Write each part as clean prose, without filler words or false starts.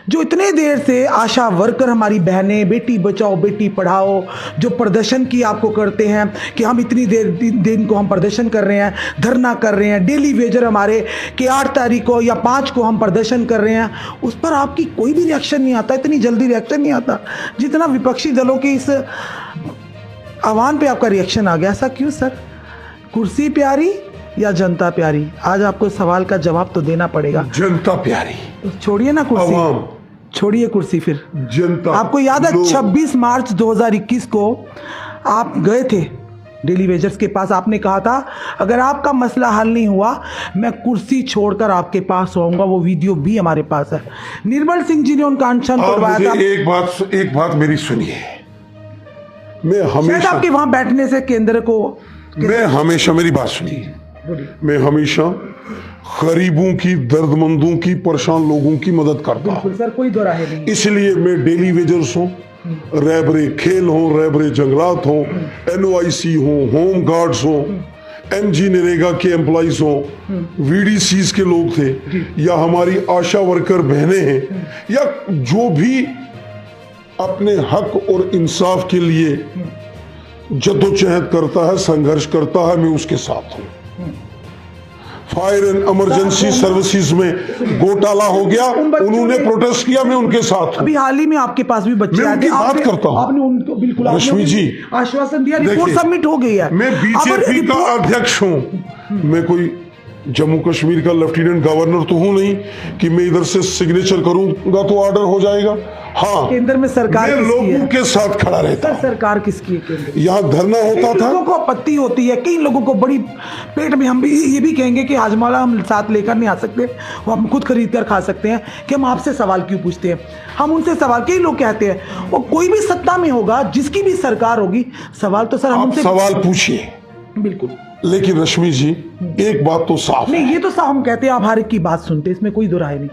जो इतने देर से आशा वर्कर हमारी बहनें बेटी बचाओ बेटी पढ़ाओ जो प्रदर्शन की आपको करते हैं कि हम इतनी देर दिन को हम प्रदर्शन कर रहे हैं, धरना कर रहे हैं, डेली वेजर हमारे कि 8 तारीख को या 5 को हम प्रदर्शन कर रहे हैं, उस पर आपकी कोई भी रिएक्शन नहीं आता, इतनी जल्दी रिएक्शन नहीं आता जितना विपक्षी दलों के इस आह्वान पे आपका रिएक्शन आ गया। ऐसा क्यों सर? कुर्सी प्यारी या जनता प्यारी? आज आपको सवाल का जवाब तो देना पड़ेगा। जनता प्यारी। तो छोड़िए ना कुर्सी, छोड़िए कुर्सी, फिर जनता। आपको याद है 26 मार्च 2021 को आप गए थे डेली वेजर्स के पास, आपने कहा था अगर आपका मसला हल नहीं हुआ मैं कुर्सी छोड़कर आपके पास आऊंगा। वो वीडियो भी हमारे पास है। निर्मल सिंह जी ने उनका अनशन तोड़वाया था। एक बात मेरी सुनिए, मैं शायद हमेशा आपके वहां बैठने से केंद्र को मेरी बात सुनिए, मैं हमेशा गरीबों की, दर्दमंदों की, परेशान लोगों की मदद करता हूं। सर कोई दो राय नहीं। इसलिए मैं डेली वेजर्स हूं, रहबरे खेल हो, रहबरे जंगलात हो, NOIC हो, होम गार्ड्स हो, MG नरेगा के एम्प्लॉइज हो, VDCs के लोग थे, या हमारी आशा वर्कर बहनें हैं, या जो भी अपने हक और इंसाफ के लिए जद्दोजहद करता है, संघर्ष करता है, मैं उसके साथ हूं। फायर एंड इमरजेंसी सर्विसेज में घोटाला हो गया, उन्होंने प्रोटेस्ट किया, मैं उनके साथ हूं। अभी हाल ही में आपके पास भी बच्चे मैं उनकी बात करता हूं। आपने उनको बिल्कुल रश्मि जी आश्वासन दिया, रिपोर्ट सबमिट हो गई है। मैं बीजेपी का अध्यक्ष हूं, मैं कोई जम्मू कश्मीर का लेफ्टिनेंट गवर्नर तो हूं नहीं कि मैं इधर से सिग्नेचर करूंगा तो ऑर्डर हो जाएगा। हाँ, केंद्र में सरकार लोगों के साथ खड़ा रहता है। सरकार किसकी है? केंद्र। यहाँ धरना होता था, लोगों को आपत्ति होती है, कई लोगों को बड़ी पेट में, हम भी ये भी कहेंगे कि हाजमाला हम साथ लेकर नहीं आ सकते, वो हम खुद खरीद कर खा सकते हैं कि हम आपसे सवाल क्यों पूछते हैं। हम उनसे सवाल, कई लोग कहते हैं वो कोई भी सत्ता में होगा, जिसकी भी सरकार होगी, सवाल तो सर हम उनसे सवाल पूछिए। बिल्कुल। लेकिन रश्मि जी एक बात तो साफ नहीं, ये तो साफ हम कहते हैं, आप हर एक की बात सुनते हैं, इसमें कोई दो राय नहीं।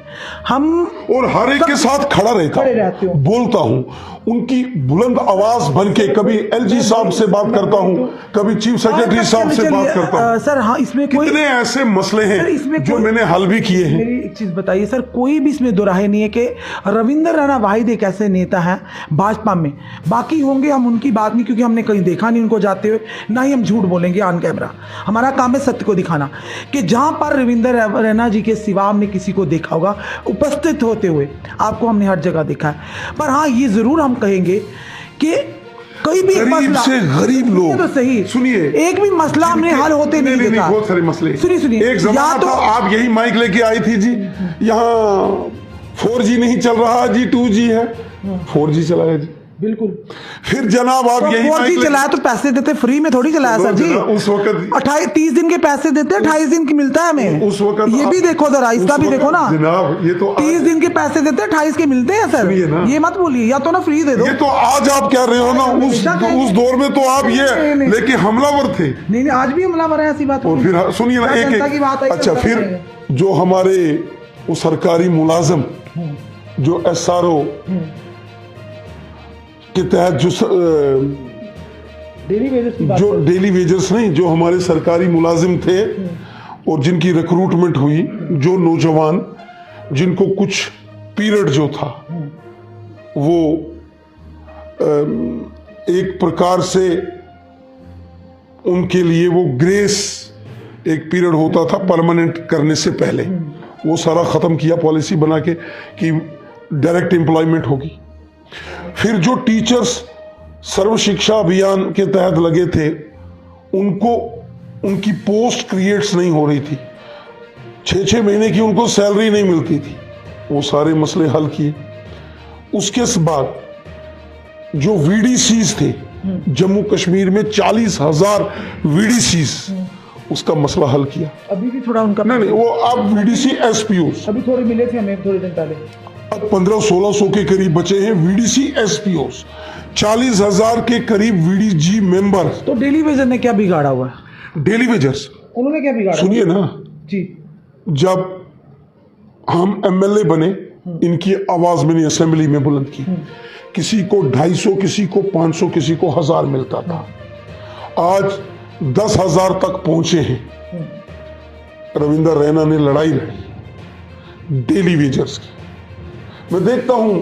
हम और हर एक के साथ खड़ा रहता हूं, बोलता हूं, उनकी बुलंद आवाज बन के कभी LG साहब से बात करता हूं, कभी चीफ सेक्रेटरी साहब से बात करता हूं। सर हाँ, इसमें कितने ऐसे मसले हैं जो मैंने हल भी किए हैं। मेरी एक चीज बताइए सर, कोई भी इसमें दो राय नहीं है कि रविंद्र राणा वाहिद एक ऐसे नेता हैं भाजपा में, बाकी होंगे हम उनकी बात नहीं, क्योंकि हमने कहीं देखा नहीं उनको जाते हुए, ना ही हम झूठ बोलेंगे ऑन कैमरा। हमारा काम है सत्य को दिखाना कि जहां पर रविंद्र रैना जी के सिवा हमने किसी को देखा होगा उपस्थित होते हुए, आपको हमने हर जगह देखा है। पर हाँ, ये जरूर हम कहेंगे कि कोई भी गरीब से गरीब लोग, तो सही सुनिए, एक भी मसला हमने हल होते नहीं देखा। बहुत सारे मसले। सुनिए, एक जमाना था आप यही माइक लेके आई थी जी, यहाँ 4G नहीं चल रहा जी, 2G है, 4G चलाया जी, बिल्कुल। फिर जनाब आप यही 4G चलाया तो पैसे देते, फ्री में थोड़ी चलाया सर जी। उस वक्त 30 दिन के पैसे देते, 28 दिन की मिलता है हमें उस वक्त। ये भी देखो जरा, इसका भी देखो ना जनाब, ये तो 30 दिन के पैसे देते, 28 के मिलते हैं सर, ये मत बोलिए, या तो ना फ्री दे दो। ये तो आज आप कह रहे हो ना, उस दौर में तो आप ये लेकिन हमलावर थे। नहीं, आज भी हमलावर है, ऐसी बात। और फिर सुनिए ना, एक अच्छा, फिर जो हमारे वो सरकारी मुलाजिम जो SRO के तहत जो डेली वेजर्स नहीं, जो हमारे सरकारी मुलाजिम थे और जिनकी रिक्रूटमेंट हुई, जो नौजवान जिनको कुछ पीरियड जो था वो एक प्रकार से उनके लिए वो ग्रेस एक पीरियड होता था परमानेंट करने से पहले, वो सारा खत्म किया पॉलिसी बना के कि डायरेक्ट एम्प्लॉयमेंट होगी। फिर जो टीचर्स सर्व शिक्षा अभियान के तहत लगे थे, उनको उनकी पोस्ट क्रिएट्स नहीं हो रही थी, 6-6 महीने की उनको सैलरी नहीं मिलती थी, वो सारे मसले हल किए। उसके बाद जो VDCs थे जम्मू कश्मीर में, 40,000 VDCs, उसका मसला हल किया। अभी भी थोड़ा उनका नहीं, वो अब VDC SPOs अभी थोड़े मिले थे हमें थोड़े दिन पहले, अब 1500-1600 के करीब बचे हैं VDC SPOs, 40,000 के करीब VDG मेंबर्स। तो डेली वेजर ने क्या बिगाड़ा हुआ है? डेली वेजर्स उन्होंने क्या बिगाड़ा? सुनिए ना जी, जब हम MLA बने, इनकी आवाज मैंने असेंबली में बुलंद की, किसी को 250, किसी को 500, किसी को 1000 मिलता था, आज 10,000 तक पहुंचे हैं। रविंद्र रैना ने लड़ाई लड़ी डेली वेजर्स की, मैं देखता हूं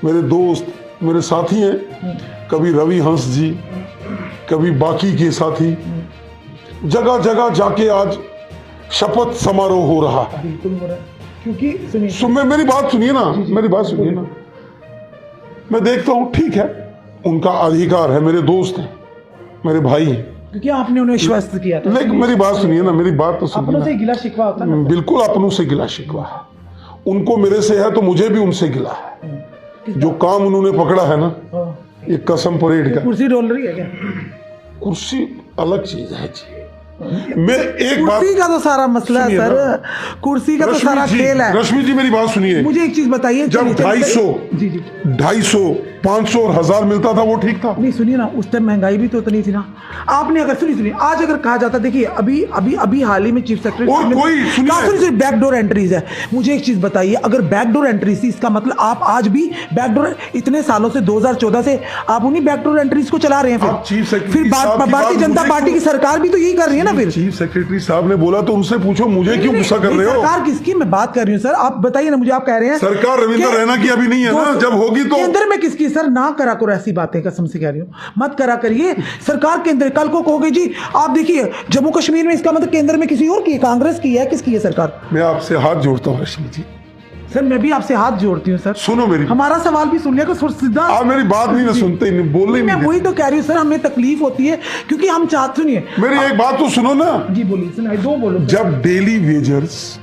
मेरे दोस्त, मेरे साथी हैं, कभी रवि हंस जी, कभी बाकी के साथी, जगह जगह जाके आज शपथ समारोह हो रहा है। बिल्कुल हो रहा है, क्योंकि सुनिए मेरी बात सुनिए ना, मेरी बात सुनिए ना। मैं देखता हूं ठीक है, उनका अधिकार है, मेरे दोस्त हैं, मेरे भाई हैं, क्योंकि आपने उन्हें आश्वस्त किया था। लेकिन मेरी बात सुनिए ना, मेरी बात तो अपनों सुनिए से गिला शिकवा होता है ना। बिल्कुल अपनों से गिला शिकवा है, उनको मेरे से है तो मुझे भी उनसे गिला है। जो काम उन्होंने पकड़ा है ना, ये कसम परेड का, कुर्सी डोल रही है क्या? कुर्सी अलग चीज है जी। मैं एक बात, कुर्सी का तो सारा मसला है सर, कुर्सी का तो सारा खेल है। रश्मि जी मेरी बात सुनिए, मुझे एक चीज बताइए, जब 250, 500 और 1000 मिलता था वो ठीक था? नहीं सुनिए ना, उस टाइम महंगाई भी तो उतनी थी ना। आपने अगर सुनिए आज अगर कहा जाता, देखिए अभी अभी अभी हाल ही में चीफ सेक्रेटरी बैकडोर एंट्रीज है। मुझे एक चीज बताइए, अगर बैकडोर एंट्रीज थी, इसका मतलब आप आज भी बैकडोर, इतने सालों से 2014 से आप उन्हीं बैकडोर एंट्रीज को चला रहे हैं। फिर भारतीय जनता पार्टी की सरकार भी तो यही कर रही है ना। फिर चीफ सेक्रेटरी साहब ने बोला तो उनसे पूछो, मुझे क्यों गुस्सा कर रहे हो? सरकार किसकी मैं बात कर रही हूँ सर, आप बताइए ना मुझे। आप कह रहे हैं सरकार रविंद्र रैना की अभी नहीं है ना, जब होगी तो केंद्र में किसकी? सर ना करा करो ऐसी बातें, कसम से कह रही हूँ, मत करा करिए। सरकार केंद्र, कल को कहोगे जी आप देखिए जम्मू कश्मीर में, इसका मतलब केंद्र में किसी और की, कांग्रेस की है, किसकी है सरकार? मैं आपसे हाथ जोड़ता हूँ रश्मि जी। सर मैं भी आपसे हाथ जोड़ती हूँ सर। सुनो मेरी, हमारा सवाल भी सुन लिया करो सीधा। आप मेरी बात नहीं ना सुनते, नहीं बोलने मैं वही तो कह रही हूँ सर, हमें तकलीफ होती है क्योंकि हम चाहते, सुनिए मेरी एक बात तो सुनो ना जी, बोलिए सुनाइए, दो बोलो। जब डेली वेजर्स,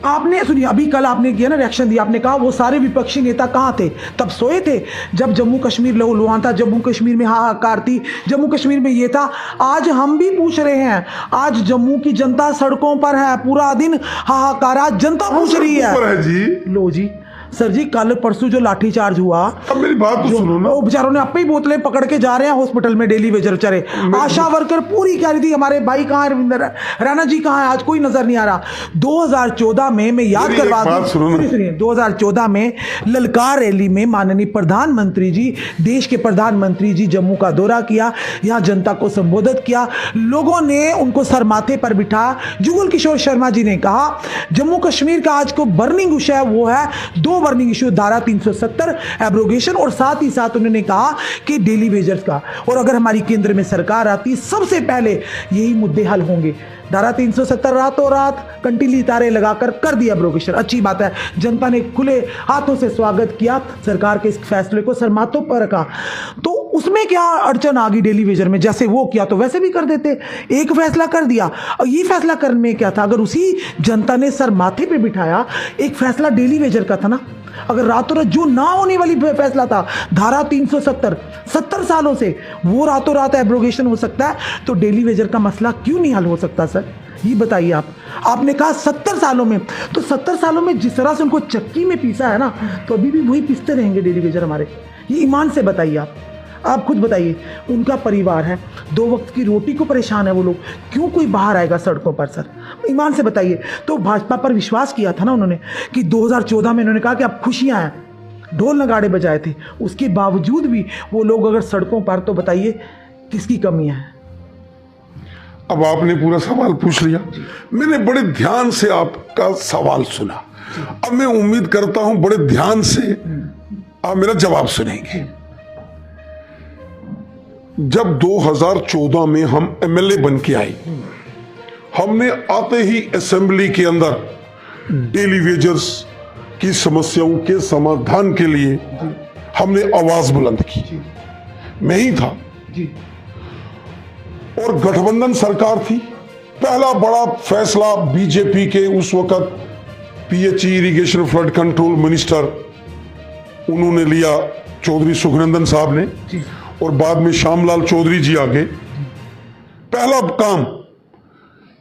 आपने सुनिए अभी कल आपने किया ना रिएक्शन दिया, आपने कहा वो सारे विपक्षी नेता कहाँ थे? तब सोए थे जब जम्मू कश्मीर लहूलुहान था, जम्मू कश्मीर में हाहाकार थी, जम्मू कश्मीर में ये था। आज हम भी पूछ रहे हैं, आज जम्मू की जनता सड़कों पर है, पूरा दिन हाहाकार, आज जनता पूछ रही है जी। लो जी सर जी, कल परसों जो लाठीचार्ज हुआ, अब मेरी बात तो सुनो ना, वो बेचारों ने अपनी बोतलें पकड़ के जा रहे हैं हॉस्पिटल में, डेली वेजर बेचारे, आशा वर्कर पूरी कह रही थी हमारे भाई कहाँ है, रविंद्र रैना जी कहाँ है, आज कोई नजर नहीं आ रहा। 2014 में मैं याद करवा दूं, सुनिए 2014 में ललकार रैली में माननीय प्रधानमंत्री जी, देश के प्रधानमंत्री जी जम्मू का दौरा किया, यहाँ जनता को संबोधित किया, लोगों ने उनको सर माथे पर बिठा। जुगल किशोर शर्मा जी ने कहा जम्मू कश्मीर का आज को बर्निंग विषय वो है, दो बर्निंग इशू, धारा 370 एब्रोगेशन, और साथ ही साथ उन्होंने कहा कि डेली वेजर्स का, और अगर हमारी केंद्र में सरकार आती सबसे पहले यही मुद्दे हल होंगे। धारा 370 रातों रात कंटीली तारे लगाकर कर दिया एब्रोगेशन, अच्छी बात है, जनता ने खुले हाथों से स्वागत किया, सरकार के इस फैसले को सर माथों पर रखा। तो उसमें क्या अड़चन आ गई डेली वेजर में? जैसे वो किया तो वैसे भी कर देते, एक फैसला कर दिया। और ये फैसला करने में क्या था? अगर उसी जनता ने सर माथे पे बिठाया, एक फैसला डेली वेजर का था ना, अगर रातों रात जो ना होने वाली फैसला था धारा 370, 70 सालों से वो रातों रात एब्रोगेशन हो सकता है, तो डेली वेजर का मसला क्यों नहीं हल हो सकता सर? ये बताइए आप। आपने कहा 70 सालों में, तो 70 सालों में जिस तरह से उनको चक्की में पीसा है ना, तो अभी भी वही पीसते रहेंगे डेली वेजर हमारे। ये ईमान से बताइए आप खुद बताइए, उनका परिवार है, 2 वक्त की रोटी को परेशान है वो लोग, क्यों कोई बाहर आएगा सड़कों पर सर? ईमान से बताइए। तो भाजपा पर विश्वास किया था ना उन्होंने कि 2014 में उन्होंने कहा कि अब खुशियां हैं, ढोल नगाड़े बजाए थे, उसके बावजूद भी वो लोग अगर सड़कों पर, तो बताइए किसकी कमी है? अब आपने पूरा सवाल पूछ लिया, मैंने बड़े ध्यान से आपका सवाल सुना, अब मैं उम्मीद करता हूं बड़े ध्यान से आप मेरा जवाब सुनेंगे। जब 2014 में हम एमएलए बन के आए, हमने आते ही असेंबली के अंदर डेली वेजर्स की समस्याओं के समाधान के लिए हमने आवाज बुलंद की। मैं ही था जी। और गठबंधन सरकार थी, पहला बड़ा फैसला बीजेपी के उस वक्त PHE irrigation flood control minister उन्होंने लिया, चौधरी सुखनंदन साहब ने, और बाद में श्यामलाल चौधरी जी आगे। पहला काम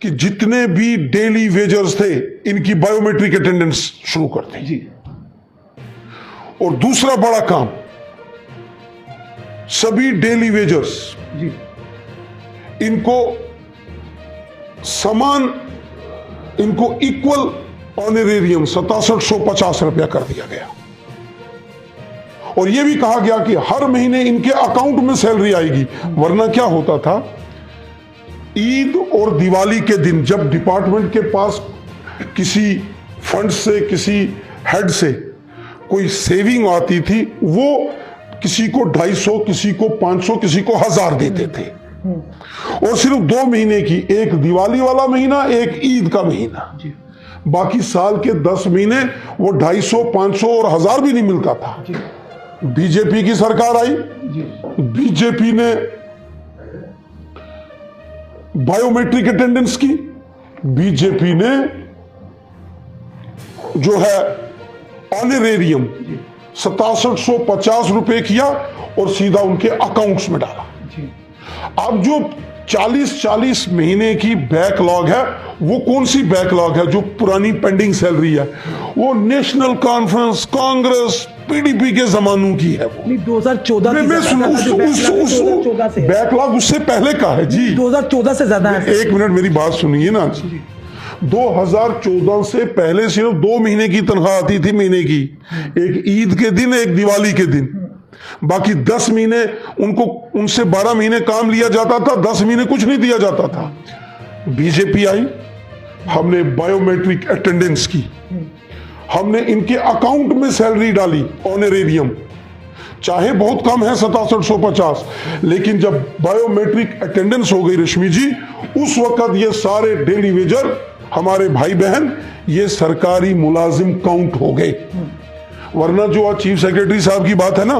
कि जितने भी डेली वेजर्स थे इनकी बायोमेट्रिक अटेंडेंस शुरू करते जी। और दूसरा बड़ा काम, सभी डेली वेजर्स जी, इनको समान, इनको इक्वल ऑनरेरियम 6750 रुपया कर दिया गया। और यह भी कहा गया कि हर महीने इनके अकाउंट में सैलरी आएगी, वरना क्या होता था, ईद और दिवाली के दिन जब डिपार्टमेंट के पास किसी फंड से, किसी हेड से कोई सेविंग आती थी वो किसी को 250, किसी को 500, किसी को 1000 देते थे। और सिर्फ 2 महीने की, एक दिवाली वाला महीना, एक ईद का महीना, बाकी साल के 10 महीने वो 250, 500 और 1000 भी नहीं मिलता था। बीजेपी की सरकार आई, बीजेपी ने बायोमेट्रिक अटेंडेंस की, बीजेपी ने जो है ऑनरेरियम 6750 रुपए किया और सीधा उनके अकाउंट्स में डाला। अब जो 40-40 महीने की बैकलॉग है, वो कौन सी बैकलॉग है? जो पुरानी पेंडिंग सैलरी है, वो नेशनल कॉन्फ्रेंस, कांग्रेस, पीडीपी के जमानों की है। वो 2014 बैकलॉग उससे पहले का है जी, 2014 से ज्यादा है। एक मिनट मेरी बात सुनिए ना। 2014 से पहले सिर्फ 2 महीने की तनख्वाह आती थी महीने की, एक ईद के दिन, एक दिवाली के दिन। बाकी 10 महीने उनको, उनसे 12 महीने काम लिया जाता था, 10 महीने कुछ नहीं दिया जाता था। बीजेपी आई, हमने बायोमेट्रिक अटेंडेंस की, हमने इनके अकाउंट में सैलरी डाली ऑनरेरियम, चाहे बहुत कम है 6750, लेकिन जब बायोमेट्रिक अटेंडेंस हो गई रश्मि जी, उस वक्त ये सारे डेली वेजर हमारे भाई बहन ये सरकारी मुलाजिम काउंट हो गए। वरना जो आज चीफ सेक्रेटरी साहब की बात है ना,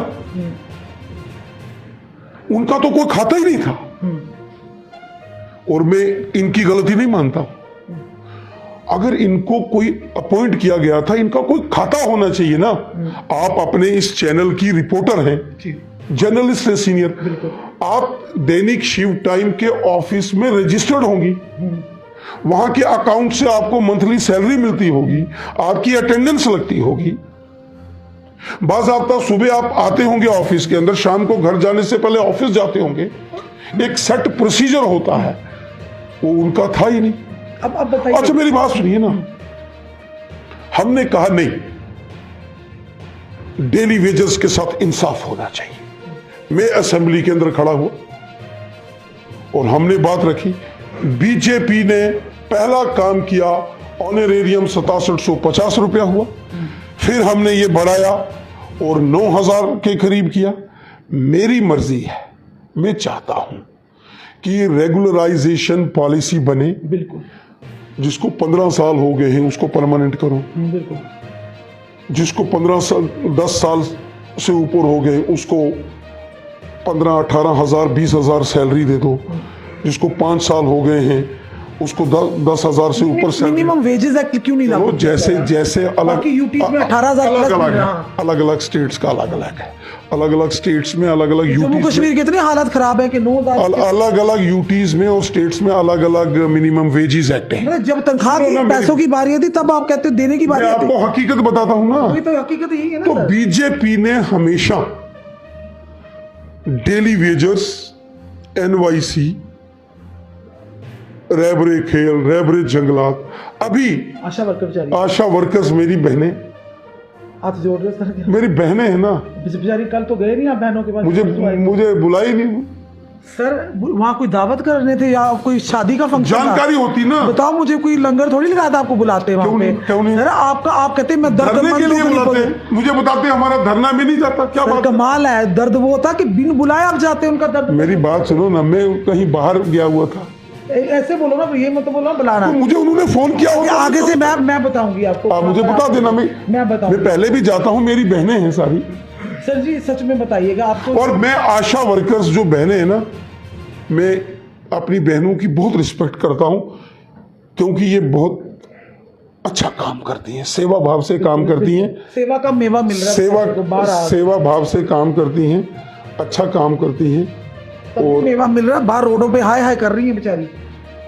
उनका तो कोई खाता ही नहीं था। और मैं इनकी गलती नहीं मानता, अगर इनको कोई अपॉइंट किया गया था, इनका कोई खाता होना चाहिए ना। आप अपने इस चैनल की रिपोर्टर हैं, जर्नलिस्ट है सीनियर, आप दैनिक शिव टाइम के ऑफिस में रजिस्टर्ड होंगी, वहां के अकाउंट से आपको मंथली सैलरी मिलती होगी, आपकी अटेंडेंस लगती होगी। बाज़ाब्ता सुबह आप आते होंगे ऑफिस के अंदर, शाम को घर जाने से पहले ऑफिस जाते होंगे, एक सेट प्रोसीजर होता है, वो उनका था ही नहीं। अब बताइए। अच्छा मेरी बात सुनिए ना, हमने कहा नहीं, डेली वेजेस के साथ इंसाफ होना चाहिए। मैं असेंबली के अंदर खड़ा हुआ और हमने बात रखी। बीजेपी ने पहला काम किया, ऑनरेरियम 6750 रुपया हुआ, फिर हमने ये बढ़ाया और 9000 के करीब किया। मेरी मर्जी है, मैं चाहता हूं कि रेगुलराइजेशन पॉलिसी बने। बिल्कुल। जिसको 15 साल हो गए हैं उसको परमानेंट करो, बिल्कुल। जिसको 15 साल 10 साल से ऊपर हो गए उसको 15-18 हजार 20 हजार सैलरी दे दो, जिसको 5 साल हो गए हैं उसको 10,000 से ऊपर मिनिमम वेजेस एक्ट क्यों नहीं लागू? जैसे अलग यूटीज में 18,000 अलग अलग स्टेट्स का अलग अलग है, अलग अलग स्टेट्स में अलग अलग जम्मू कश्मीर के इतने हालात खराब है कि 9,000 अलग अलग यूटीज में और स्टेट्स में अलग अलग मिनिमम वेजेस एक्ट है। जब तनख्वाह की पैसों की बारी थी तब आप कहते हो देने की बारी मैं आपको हकीकत बताता हूं ना, तो हकीकत यही है ना। तो बीजेपी ने हमेशा डेली वेजर्स, एनवाईसी, रैबरे खेल, रैबरे जंगलात, अभी आशा वर्कर्स मेरी बहनें, आप जोड़ रहे सर, मेरी बहनें हैं ना, बेचारी कल तो गए नहीं आप बहनों के पास, मुझे बुलाई नहीं सर। वहाँ कोई दावत करने थे या कोई शादी का फंक्शन? जानकारी होती ना, बताओ मुझे, कोई लंगर थोड़ी लगाया था आपको बुलाते हैं वहाँ पे? क्यों नहीं? सर आप कहते मैं दर्द के लिए बुलाते, मुझे बताते हमारा धरना में नहीं जाता, क्या बात? कमाल है, दर्द वो होता कि बिन बुलाए आप जाते, उनका दर्द। मेरी बात सुनो ना, मैं कहीं बाहर गया हुआ था, ऐसे बोलो ना, ये मत बोलो बुलाना। तो मुझे उन्होंने फोन किया होगा, आगे से मैं बताऊंगी आपको। आप मुझे बता देना, मैं बताऊंगी, मैं पहले भी जाता हूँ, मेरी बहनें हैं सारी। सर जी सच में बताइएगा आपको। और मैं आशा वर्कर्स जो बहनें हैं ना, मैं अपनी बहनों की बहुत रिस्पेक्ट करता हूं, क्योंकि ये बहुत अच्छा काम करती हैं, सेवा भाव से काम करती हैं, सेवा का मेवा मिल रहा है, सेवा भाव से काम करती हैं, अच्छा काम करती हैं और मेवा मिल रहा है। बाहर रोडों पे हाय हाय कर रही है बेचारी,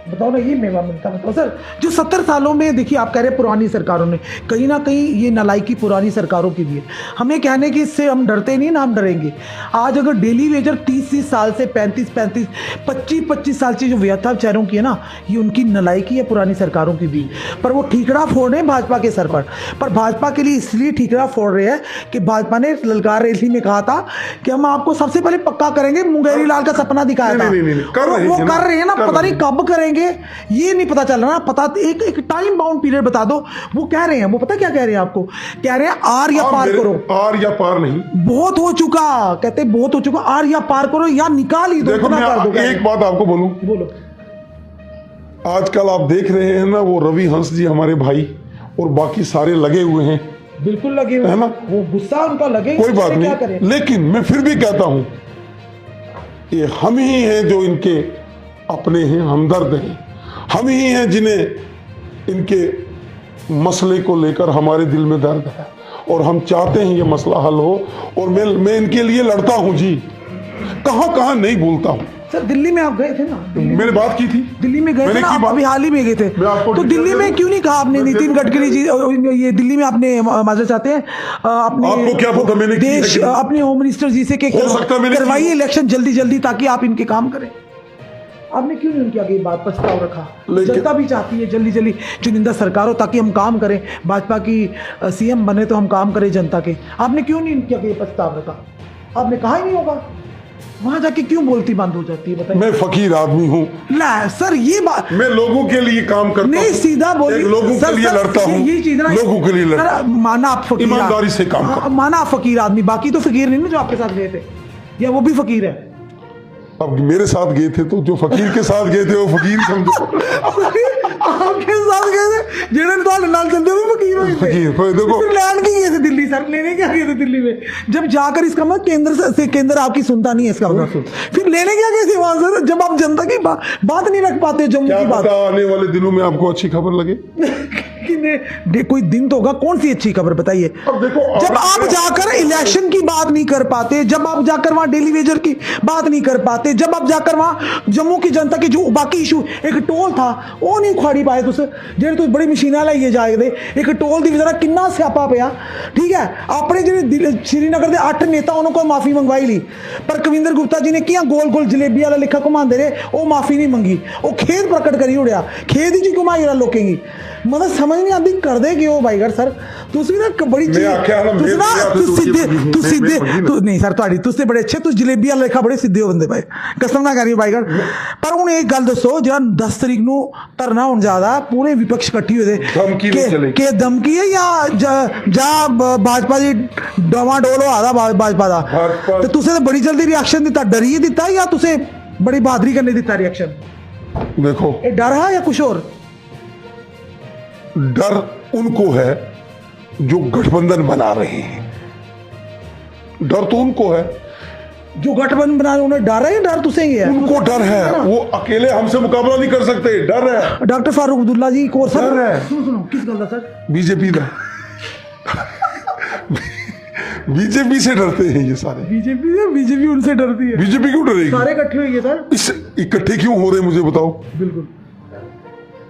बताओ ना, ये मेवा मिलता। बताओ सर, जो 70 सालों में, देखिए आप कह रहे हैं पुरानी सरकारों ने, कहीं ना कहीं ये नालायकी पुरानी सरकारों की भी है। हमें कहने की इससे हम डरते नहीं ना, हम डरेंगे। आज अगर डेली वेजर 30 साल से 35, 25 साल से जो व्यथा बेचारों की है ना, ये उनकी नालायकी है पुरानी सरकारों की भी। पर वो ठीकरा फोड़ रहे हैं भाजपा के सर पर भाजपा के लिए इसलिए ठीकरा फोड़ रहे हैं कि भाजपा ने ललकार रैली में कहा था कि हम आपको सबसे पहले पक्का करेंगे, मुंगेरी लाल का सपना दिखाया था, वो कर रहे हैं ना, पता नहीं कब करेंगे। करेंगे ये नहीं पता चल रहा ना। पता एक टाइम बाउंड पीरियड बता दो। वो कह रहे हैं, वो पता क्या कह रहे हैं आपको, कह रहे हैं आर या पार करो। आर या पार नहीं, बहुत हो चुका, कहते बहुत हो चुका, आर या पार करो या निकाल ही दो। देखो मैं एक बात आपको बोलूं, बोलो। आजकल आप देख रहे हैं ना, वो रवि हंस जी हमारे भाई और बाकी सारे लगे हुए हैं, बिल्कुल लगे हुए है ना, वो गुस्सा उनका लगे, कोई बात नहीं, लेकिन मैं फिर भी कहता हूं ये हम ही हैं जो इनके अपने हैं, हमदर्द हैं, हम ही हैं जिन्हें इनके मसले को लेकर हमारे दिल में दर्द है और हम चाहते हैं ये मसला हल हो। और मैं इनके लिए लड़ता हूं जी, कहां कहां नहीं भूलता हूं। सर दिल्ली में आप गए थे ना, मैंने बात की थी, दिल्ली में गए थे ना, आप अभी हाल ही में गए थे, तो दिल्ली में क्यों नहीं कहा आपने नितिन गडकरी जी, ये दिल्ली में आपने माजरत चाहते हैं अपने, आपको क्या पता मैंने देश अपने होम मिनिस्टर जी से करवाइए इलेक्शन जल्दी जल्दी ताकि आप इनके काम करें। आपने क्यों नहीं उनके आगे बात प्रस्ताव रखा? जनता भी चाहती है जल्दी जल्दी चुनिंदा सरकार हो ताकि हम काम करें, भाजपा की सीएम बने तो हम काम करें जनता के। आपने क्यों नहीं उनके आगे प्रस्ताव रखा? आपने कहा ही नहीं होगा, वहां जाके क्यों बोलती बंद हो जाती है बताइए? मैं फकीर आदमी हूँ सर, ये बात मैं लोगों के लिए काम करता नहीं, सीधा बोलिए, लोगों के लिए लड़ता हूँ, ये चीज ना, लोगों के लिए लड़ता हूँ, माना आप फकीर, ईमानदारी से काम करता हूं। माना आप फकीर आदमी, बाकी तो फकीर नहीं ना जो आपके साथ गए थे, या वो भी फकीर है? अब मेरे साथ गए थे तो जो फकीर के साथ गए थे वो फकीर समझो। आपके साथ गए थे जिन्होंने तो नाल चलते हुए फकीर हुए थे। फकीर देखो, फिर लैंड की गए थे दिल्ली, सर लेने क्या गए थे दिल्ली में? जब जाकर इसका मतलब केंद्र से केंद्र आपकी सुनता नहीं है इसका मतलब, फिर लेने क्या गए थे वहां सर, जब आप जनता की बात नहीं रख पाते, जम्मू की बात। आने वाले दिनों में आपको अच्छी खबर लगे कोई दिन तो होगा, कौन सी अच्छी खबर बताइए? अब देखो, जब आप जाकर इलेक्शन की बात नहीं कर पाते, जब आप जाकर वहां डेली वेजर की बात नहीं कर पाते, जब आप जाकर वहां जम्मू की जनता की जो बाकी इशू, एक टोल था वो नहीं उखाड़ी पाए तुस, जेडे तुस बड़ी मशीनां लाइए जाए दे, एक टोल दी वजह किन्ना स्यापा पिया। ठीक है, अपने जो श्रीनगर के 8 नेता उन्होंने को माफी मंगवाई ली, पर कविंदर गुप्ता जी ने किया गोल गोल जलेबी वाला लिखा घुमाते रहे, वो माफी नहीं मंगी, वो खेद प्रकट करी उड़िया, खेद ही जी घुमाई रहा लोकें की, मतलब समझ नहीं आती कर दे क्यों भाईगढ़ सर, तुसी ना बड़ी चीज नहीं सर, ਤੁਹਾਡੀ ਤੁਸੀਂ ਬੜੇ ਅੱਛੇ, ਤੁਸੀਂ ਜਲੇਬੀ ਵਾਲਾ ਲੇਖਾ ਬੜੇ ਸਿੱਧੇ ਹੋ ਬੰਦੇ ਭਾਈ, ਕਸਮ ਨਾ ਕਰੀ ਭਾਈਗढ़। ਪਰ ਹੁਣ ਇੱਕ ਗੱਲ ਦੱਸੋ, ਜਿਹੜਾ 10 ਤਰੀਕ ਨੂੰ ਧਰਨਾ ਹੋਣ ਜ਼ਿਆਦਾ ਪੂਰੇ ਵਿਪਕਸ਼ ਇਕੱਠੀ ਹੋਏ ਦੇ ਕਿ ਧਮਕੀ ਹੈ ਜਾਂ ਭਾਜਪਾ ਦੀ ਡਵਾਡੋਲ ਹੋਦਾ ਭਾਜਪਾ ਦਾ, ਤੇ ਤੁਸੀਂ ਤਾਂ ਬੜੀ ਜਲਦੀ ਰਿਐਕਸ਼ਨ ਦਿੱਤਾ, ਡਰੀਏ ਦਿੱਤਾ ਜਾਂ ਤੁਸੀਂ ਬੜੀ ਬਹਾਦਰੀ ਕਰਨੇ ਦਿੱਤਾ ਰਿਐਕਸ਼ਨ? देखो, ਇਹ ਡਰ ਹੈ ਜਾਂ ਕੁਝ ਹੋਰ? डर उनको है जो गठबंधन बना रहे हैं, डर तो उनको है जो गठबंधन बना रहे, उन्हें डर है या डर तुसे ही है? उनको डर है, वो अकेले हमसे मुकाबला नहीं कर सकते, डर है। डॉक्टर फारूक अब्दुल्ला जी को सर डर है, सुनो किस गल दा सर? बीजेपी का बीजेपी से डरते हैं ये सारे, बीजेपी उनसे डरती है। बीजेपी क्यों डरेगी? सारे इकट्ठे हुए सर, इस इकट्ठे क्यों हो रहे मुझे बताओ? बिल्कुल